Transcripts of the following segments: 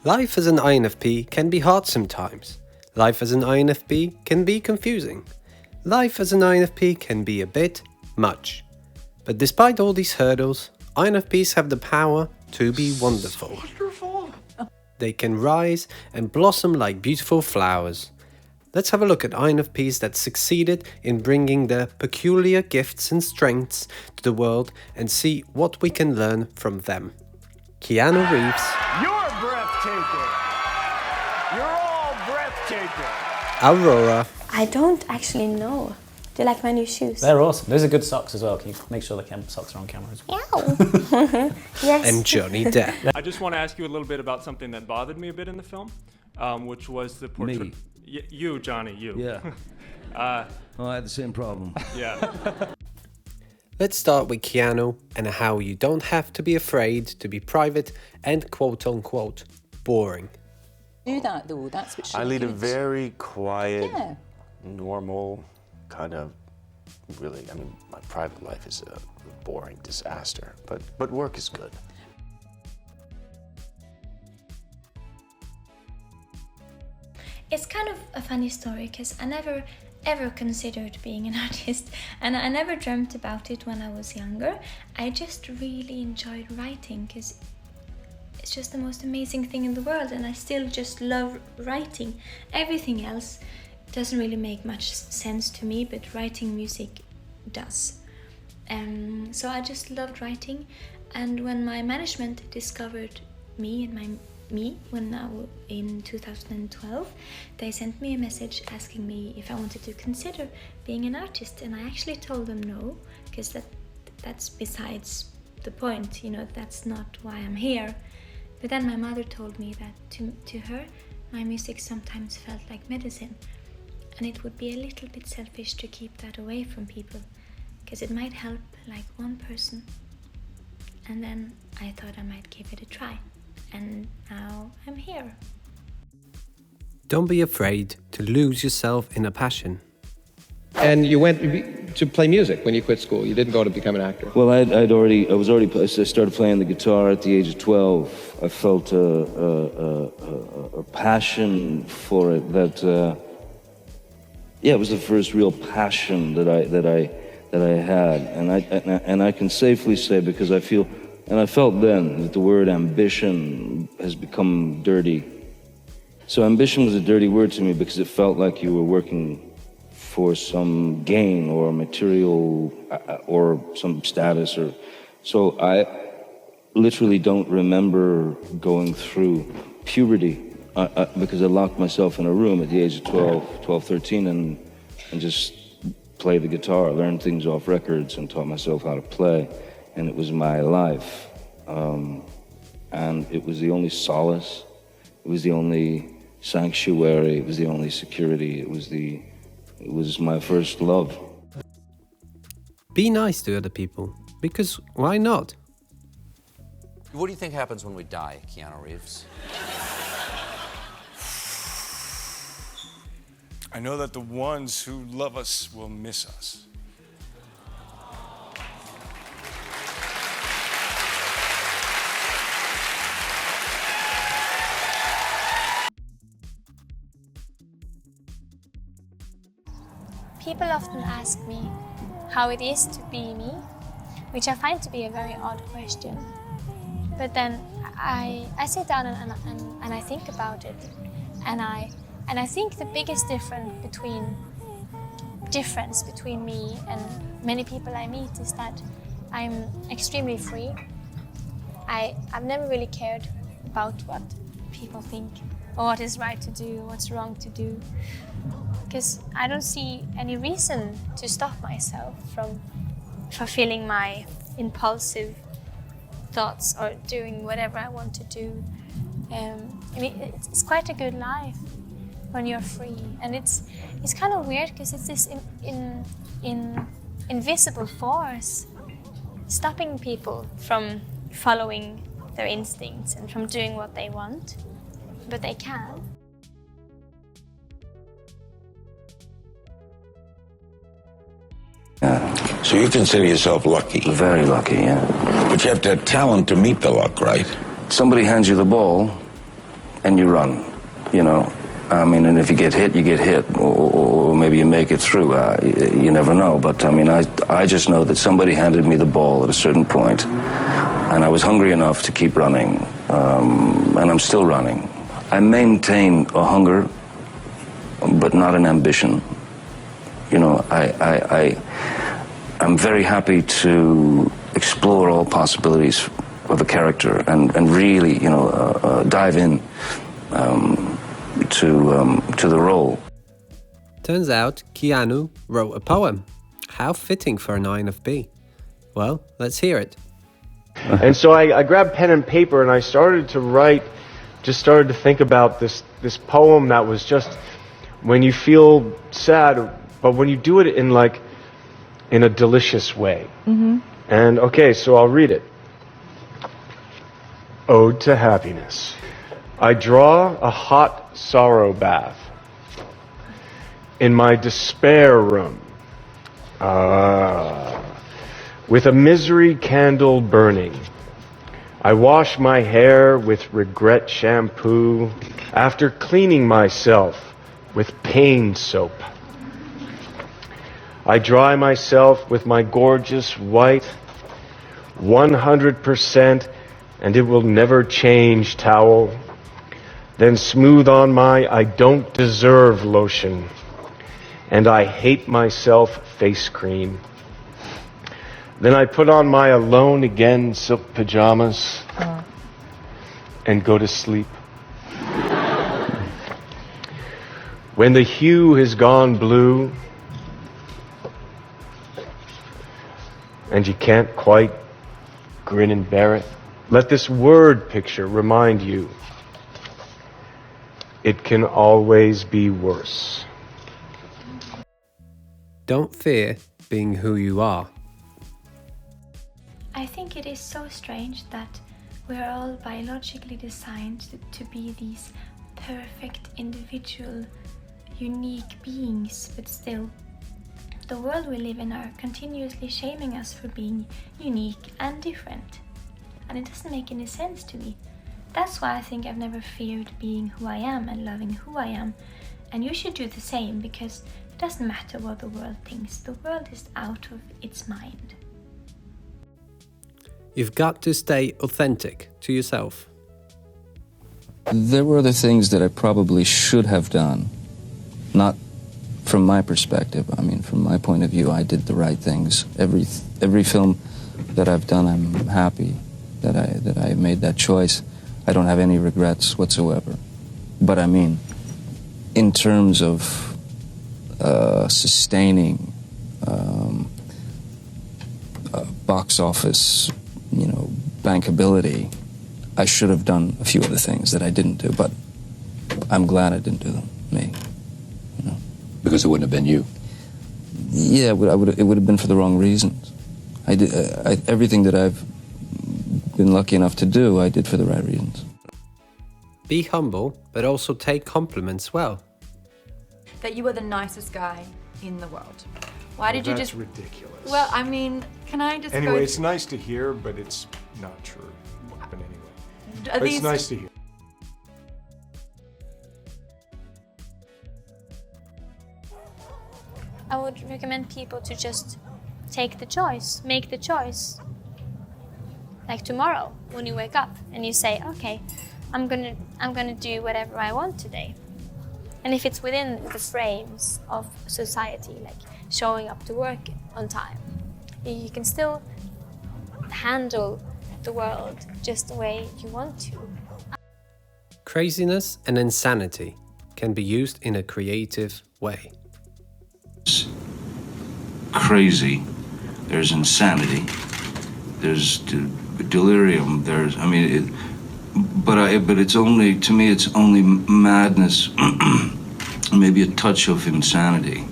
Life as an INFP can be hard sometimes. Life as an INFP can be confusing. Life as an INFP can be a bit much. But despite all these hurdles, INFPs have the power to be wonderful. They can rise and blossom like beautiful flowers. Let's have a look at INFPs that succeeded in bringing their peculiar gifts and strengths to the world and see what we can learn from them. Keanu Reeves. You're breathtaking. You're all breathtaking. Aurora. I don't actually know. Do you like my new shoes? They're awesome. Those are good socks as well. Can you make sure the socks are on camera as well? Ow. Yes. And Johnny Depp. I just want to ask you a little bit about something that bothered me a bit in the film, which was the portrait. Me? You, Johnny, you. Yeah. Oh, I had the same problem. Yeah. Let's start with Keanu and how you don't have to be afraid to be private and quote-unquote boring. Do that though, that's what I lead a very quiet, Yeah. normal kind of, really, I mean, my private life is a boring disaster, but work is good. It's kind of a funny story because I never ever considered being an artist, and I never dreamt about it when I was younger. I just really enjoyed writing because it's just the most amazing thing in the world, and I still just love writing. Everything else doesn't really make much sense to me, but writing music does. So I just loved writing, and when my management discovered me and in 2012, they sent me a message asking me if I wanted to consider being an artist, and I actually told them no, because that's besides the point, you know, that's not why I'm here. But then my mother told me that to her, my music sometimes felt like medicine, and it would be a little bit selfish to keep that away from people, because it might help like one person. And then I thought I might give it a try. And now I'm here. Don't be afraid to lose yourself in a passion. And you went to play music when you quit school. You didn't go to become an actor. Well, I started playing the guitar at the age of 12. I felt a passion for it that, it was the first real passion that I had. And I can safely say, because I feel, and I felt then that the word ambition has become dirty. So ambition was a dirty word to me because it felt like you were working for some gain or material or some status. So I literally don't remember going through puberty because I locked myself in a room at the age of 12, 13 and just played the guitar, learned things off records and taught myself how to play. And it was my life. And it was the only solace, it was the only sanctuary, it was the only security, it was my first love. Be nice to other people, because why not? What do you think happens when we die, Keanu Reeves? I know that the ones who love us will miss us. People often ask me how it is to be me, which I find to be a very odd question. But then I sit down and I think about it, and I think the biggest difference between me and many people I meet is that I'm extremely free. I've never really cared about what people think or what is right to do, what's wrong to do, because I don't see any reason to stop myself from fulfilling my impulsive thoughts or doing whatever I want to do. I mean, it's quite a good life when you're free, and it's kind of weird because it's this invisible force stopping people from following their instincts and from doing what they want, but they can. So you consider yourself lucky? Very lucky, yeah. But you have to have talent to meet the luck, right? Somebody hands you the ball, and you run, you know. I mean, and if you get hit, you get hit, or maybe you make it through. You never know. But I mean, I just know that somebody handed me the ball at a certain point, and I was hungry enough to keep running, and I'm still running. I maintain a hunger, but not an ambition. You know, I'm very happy to explore all possibilities of a character and really, you know, dive in to the role. Turns out Keanu wrote a poem. How fitting for an INFP. Well, let's hear it. And so I grabbed pen and paper and I started to write, just started to think about this poem that was just when you feel sad, but when you do it in a delicious way. Mm-hmm. And okay, so I'll read it. Ode to Happiness. I draw a hot sorrow bath in my despair room, with a misery candle burning. I wash my hair with regret shampoo after cleaning myself with pain soap. I dry myself with my gorgeous white 100% and it will never change towel. Then smooth on my I don't deserve lotion and I hate myself face cream. Then I put on my alone again silk pajamas and go to sleep. When the hue has gone blue and you can't quite grin and bear it, let this word picture remind you it can always be worse. Don't fear being who you are. I think it is so strange that we're all biologically designed to be these perfect individual, unique beings, but still the world we live in are continuously shaming us for being unique and different. And it doesn't make any sense to me. That's why I think I've never feared being who I am and loving who I am. And you should do the same, because it doesn't matter what the world thinks. The world is out of its mind. You've got to stay authentic to yourself. There were other things that I probably should have done. Not from my perspective. I mean, from my point of view, I did the right things. Every film that I've done, I'm happy that I made that choice. I don't have any regrets whatsoever. But I mean, in terms of sustaining box office, you know, bankability, I should have done a few other things that I didn't do, but I'm glad I didn't do them, me. You know? Because it wouldn't have been you. Yeah, it would have been for the wrong reasons. I did everything that I've been lucky enough to do, I did for the right reasons. Be humble, but also take compliments well. That you were the nicest guy in the world. Why did you just... That's ridiculous. Well, I mean, can I just Anyway, it's nice to hear, but it's not true. But anyway. But it's nice to hear. I would recommend people to just take the choice, make the choice. Like tomorrow, when you wake up and you say, okay, I'm gonna do whatever I want today. And if it's within the frames of society, like showing up to work on time, you can still handle the world just the way you want to. Craziness and insanity can be used in a creative way. Crazy, there's insanity, there's delirium, there's, I mean, but it's only, to me, it's only madness, maybe a touch of insanity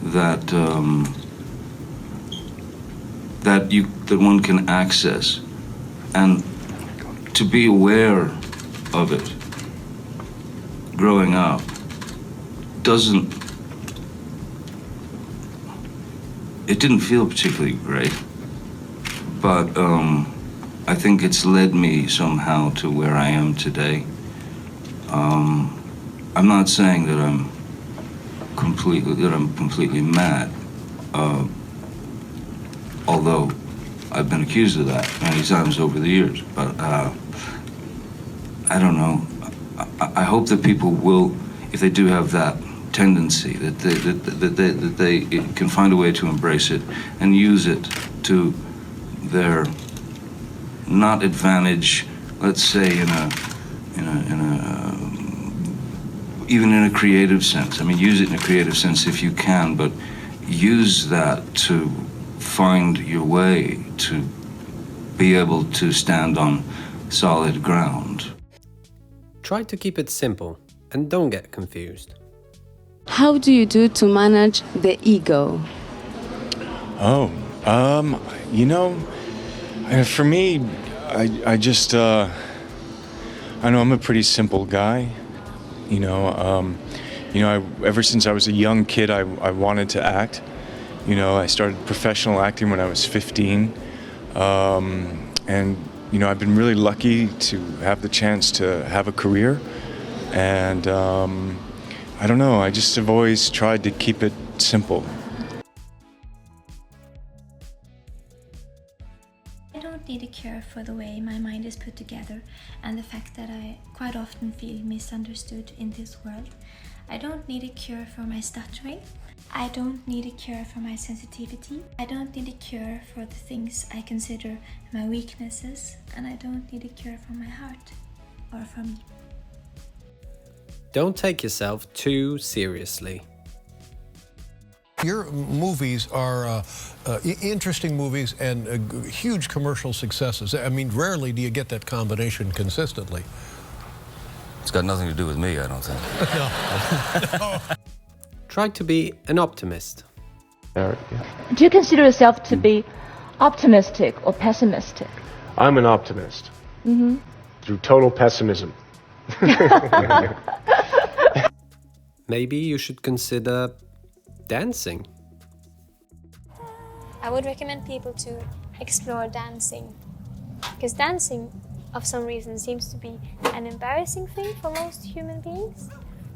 that that one can access, and to be aware of it growing up it didn't feel particularly great, but I think it's led me somehow to where I am today. I'm not saying that I'm completely mad, although I've been accused of that many times over the years. But I don't know. I hope that people will, if they do have that tendency, that they can find a way to embrace it and use it to their not advantage. Let's say even in a creative sense. I mean, use it in a creative sense if you can, but use that to find your way, to be able to stand on solid ground. Try to keep it simple and don't get confused. How do you do to manage the ego? Oh, you know, for me, I just, I know I'm a pretty simple guy. You know, ever since I was a young kid, I wanted to act. You know, I started professional acting when I was 15. And, you know, I've been really lucky to have the chance to have a career. And, I don't know, I just have always tried to keep it simple. I don't need a cure for the way my mind is put together and the fact that I quite often feel misunderstood in this world. I don't need a cure for my stuttering. I don't need a cure for my sensitivity. I don't need a cure for the things I consider my weaknesses. And I don't need a cure for my heart or for me. Don't take yourself too seriously. Your movies are interesting movies and huge commercial successes. I mean, rarely do you get that combination consistently. It's got nothing to do with me, I don't think. No. Try to be an optimist. Do you consider yourself to be optimistic or pessimistic? I'm an optimist. Mm-hmm. Through total pessimism. Maybe you should consider dancing. I would recommend people to explore dancing, because dancing, of some reason, seems to be an embarrassing thing for most human beings,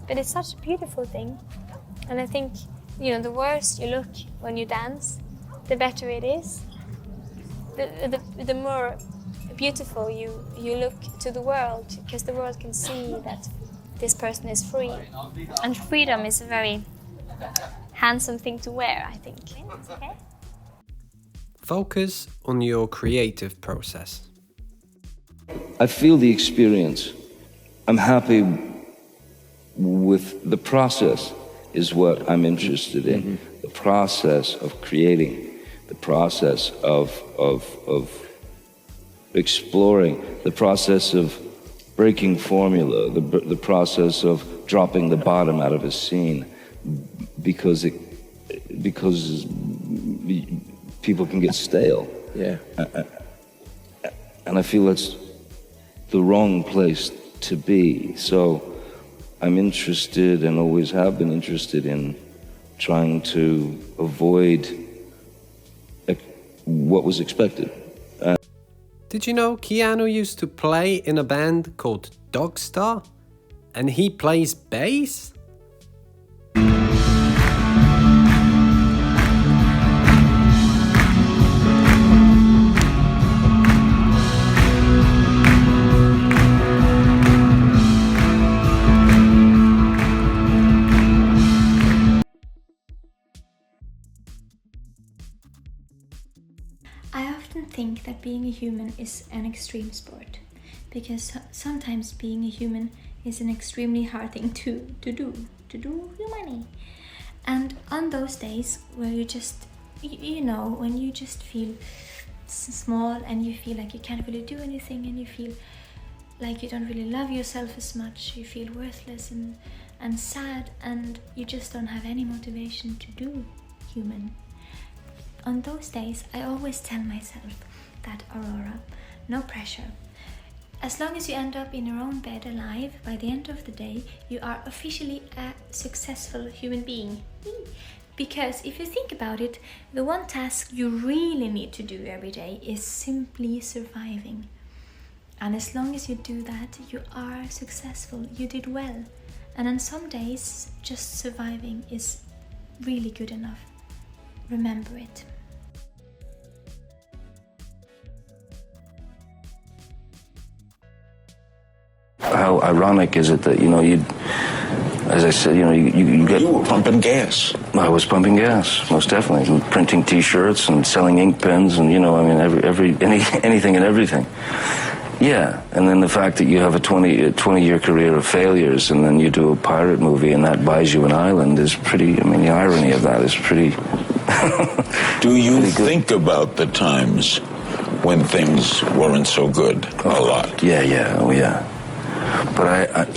but it's such a beautiful thing. And I think, you know, the worse you look when you dance, the better it is. The more beautiful you look to the world, because the world can see that this person is free. And freedom is a very handsome thing to wear, I think. Okay? Focus on your creative process. I feel the experience. I'm happy with the process is what I'm interested in. Mm-hmm. The process of creating, the process of exploring, the process of breaking formula, the process of dropping the bottom out of a scene because people can get stale. Yeah. And I feel that's the wrong place to be. So I'm interested and always have been interested in trying to avoid what was expected. Did you know Keanu used to play in a band called Dogstar? And he plays bass? I often think that being a human is an extreme sport, because sometimes being a human is an extremely hard thing to do humanly. And on those days where you just, you know, when you just feel small and you feel like you can't really do anything and you feel like you don't really love yourself as much, you feel worthless and sad, and you just don't have any motivation to do human. On those days, I always tell myself that, Aurora, no pressure. As long as you end up in your own bed alive, by the end of the day, you are officially a successful human being. Because if you think about it, the one task you really need to do every day is simply surviving. And as long as you do that, you are successful, you did well. And on some days, just surviving is really good enough. Remember it. How ironic is it that, as I said, you get... You were pumping gas. I was pumping gas, most definitely. And printing T-shirts and selling ink pens and, anything and everything. Yeah, and then the fact that you have a 20-year career of failures and then you do a pirate movie and that buys you an island is pretty, the irony of that is pretty... Do you think about the times when things weren't so good a lot? Yeah. But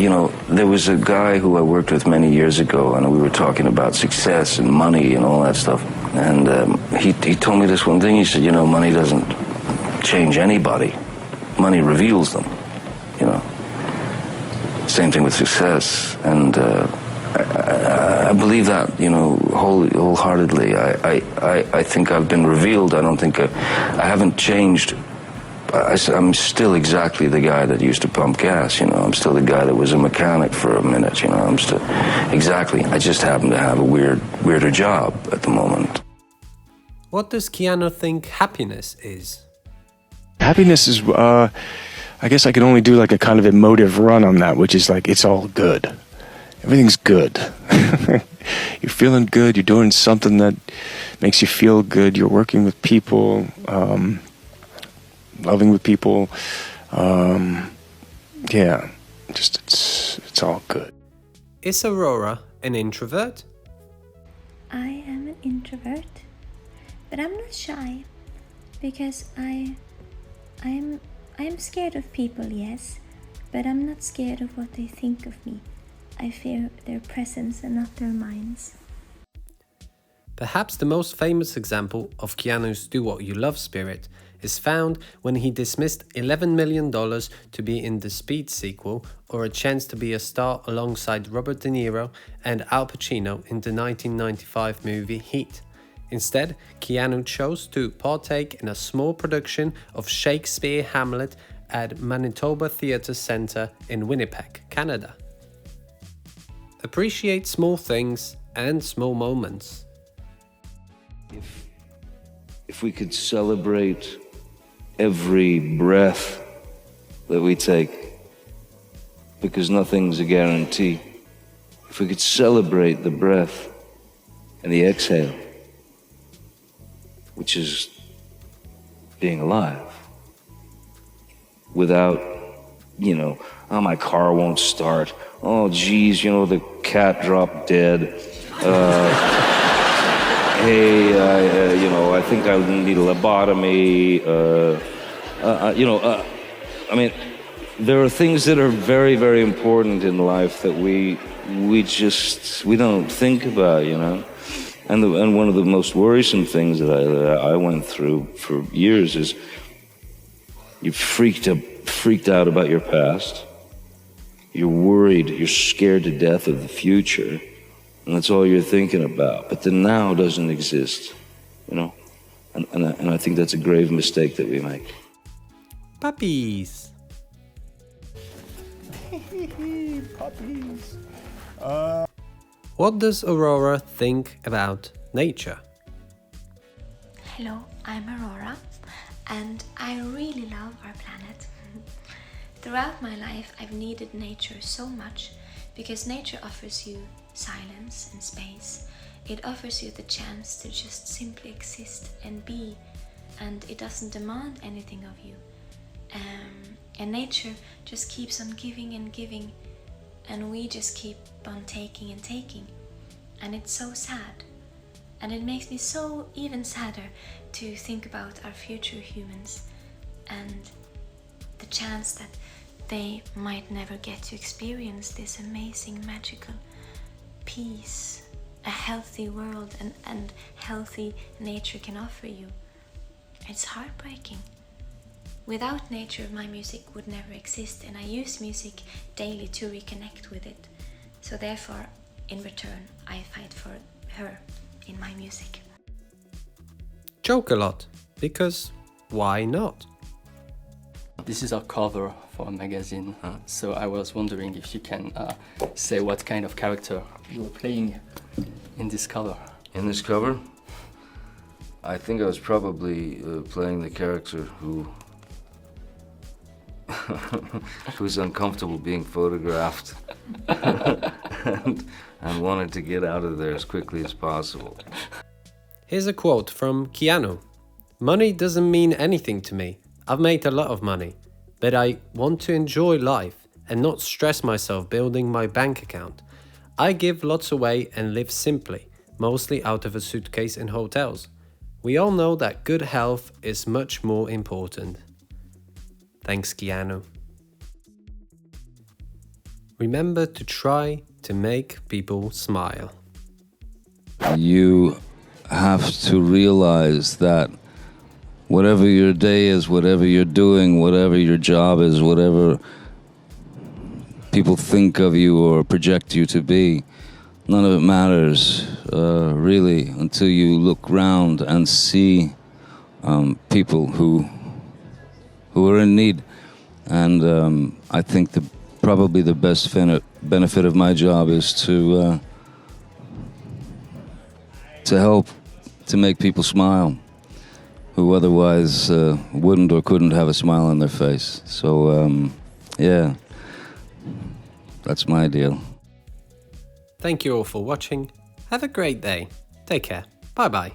there was a guy who I worked with many years ago, and we were talking about success and money and all that stuff. And he told me this one thing. He said, money doesn't change anybody. Money reveals them. Same thing with success. And I believe that, wholeheartedly. I think I've been revealed. I don't think I haven't changed. I'm still exactly the guy that used to pump gas, I'm still the guy that was a mechanic for a minute, I'm still... Exactly. I just happen to have a weirder job at the moment. What does Keanu think happiness is? Happiness is, I guess I could only do like a kind of emotive run on that, which is like, it's all good. Everything's good. You're feeling good, you're doing something that makes you feel good, you're working with people, loving with people, it's all good. Is Aurora an introvert? I am an introvert, but I'm not shy, because I'm scared of people, yes, but I'm not scared of what they think of me. I fear their presence and not their minds. Perhaps the most famous example of Keanu's do what you love spirit is found when he dismissed $11 million to be in the Speed sequel or a chance to be a star alongside Robert De Niro and Al Pacino in the 1995 movie Heat. Instead, Keanu chose to partake in a small production of Shakespeare Hamlet at Manitoba Theatre Centre in Winnipeg, Canada. Appreciate small things and small moments. If we could celebrate every breath that we take, because nothing's a guarantee. If we could celebrate the breath and the exhale, which is being alive, without, oh, my car won't start. Oh, geez, the cat dropped dead. Hey, I think I need a lobotomy. There are things that are very, very important in life that we don't think about, And one of the most worrisome things that I went through for years is you're freaked out about your past. You're worried, you're scared to death of the future. And that's all you're thinking about. But the now doesn't exist, And I think that's a grave mistake that we make. Puppies. Puppies. What does Aurora think about nature? Hello, I'm Aurora, and I really love our planet. Throughout my life, I've needed nature so much because nature offers you silence and space. It offers you the chance to just simply exist and be, and it doesn't demand anything of you. And nature just keeps on giving and giving, and we just keep on taking and taking. And it's so sad. And it makes me so even sadder to think about our future humans and the chance that they might never get to experience this amazing, magical peace a healthy world and healthy nature can offer you. It's heartbreaking. Without nature, my music would never exist, and I use music daily to reconnect with it. So therefore, in return, I fight for her in my music. Joke a lot, because why not? This is our cover for a magazine, so I was wondering if you can say what kind of character you were playing in this cover. In this cover, I think I was probably playing the character who's uncomfortable being photographed and wanted to get out of there as quickly as possible. Here's a quote from Keanu. "Money doesn't mean anything to me. I've made a lot of money, but I want to enjoy life and not stress myself building my bank account. I give lots away and live simply, mostly out of a suitcase in hotels. We all know that good health is much more important." Thanks, Keanu. Remember to try to make people smile. You have to realize that whatever your day is, whatever you're doing, whatever your job is, whatever people think of you or project you to be, none of it matters, really, until you look round and see people who are in need. And I think probably the best benefit of my job is to help to make people smile who otherwise wouldn't or couldn't have a smile on their face. So, yeah, that's my deal. Thank you all for watching. Have a great day. Take care. Bye bye.